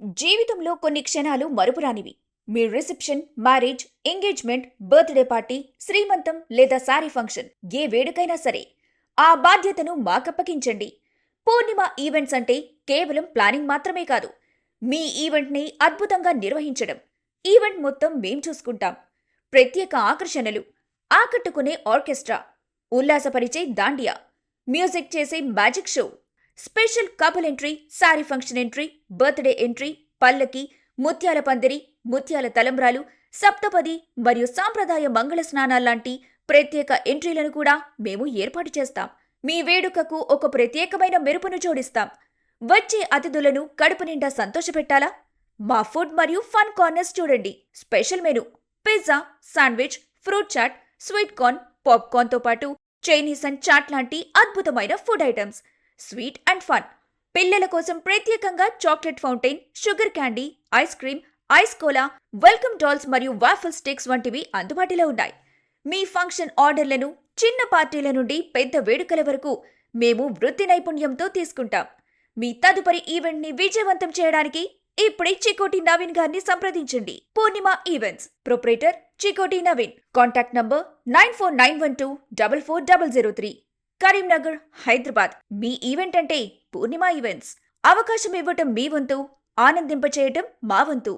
జీవితంలో కొన్ని క్షణాలు మరుపురానివి. మీ reception, marriage, engagement, birthday party, శ్రీమంతం లేదా శారీ ఫంక్షన్ ఏ వేడుకైనా సరే, ఆ బాధ్యతను మాకప్పగించండి. పూర్ణిమ ఈవెంట్స్ అంటే కేవలం ప్లానింగ్ మాత్రమే కాదు, మీ ఈవెంట్‌ని అద్భుతంగా నిర్వహించడం. ఈవెంట్ మొత్తం మేం చూసుకుంటాం. ప్రత్యేక ఆకర్షణలు, ఆకట్టుకునే ఆర్కెస్ట్రా, ఉల్లాసపరిచే దాండియా, మ్యూజిక్ చేసే magic show, special couple entry, sari function entry, birthday entry, పల్లకి, ముత్యాల పందిరి, ముత్యాల తలంబ్రాలు, సప్తపది మరియు సాంప్రదాయ మంగళ స్నానాల్లాంటి ప్రత్యేక ఎంట్రీలను కూడా మేము ఏర్పాటు చేస్తాం. మీ వేడుకకు ఒక ప్రత్యేకమైన మెరుపును జోడిస్తాం. వచ్చే అతిథులను కడుపు నిండా సంతోషపెట్టాలా? మా ఫుడ్ మరియు ఫన్ కార్నర్స్ చూడండి. Special menu pizza, sandwich, fruit chaat, sweet corn, పాప్కార్న్‌తో పాటు చైనీస్ అండ్ చాట్ లాంటి అద్భుతమైన food items. Sweet and fun. పిల్లల కోసం ప్రత్యేకంగా chocolate fountain, sugar candy, ice cream, ice cola, welcome dolls మరియు వాఫిల్ స్టిక్స్ వంటివి అందుబాటులో ఉన్నాయి. మీ ఫంక్షన్ ఆర్డర్లను చిన్న పార్టీల నుండి పెద్ద వేడుకల వరకు మేము వృత్తి నైపుణ్యంతో తీసుకుంటాం. మీ తదుపరి ఈవెంట్‌ని విజయవంతం చేయడానికి ఇప్పుడే చికోటి నవీన్ గారిని సంప్రదించండి. Purnima events, proprietor Chikoti Naveen. Contact number 9491244003. Karimnagar, Hyderabad. మీ ఈవెంట్ అంటే పూర్ణిమ ఈవెంట్స్. అవకాశం ఇవ్వటం మీ వంతు, ఆనందింపచేయటం మా వంతు.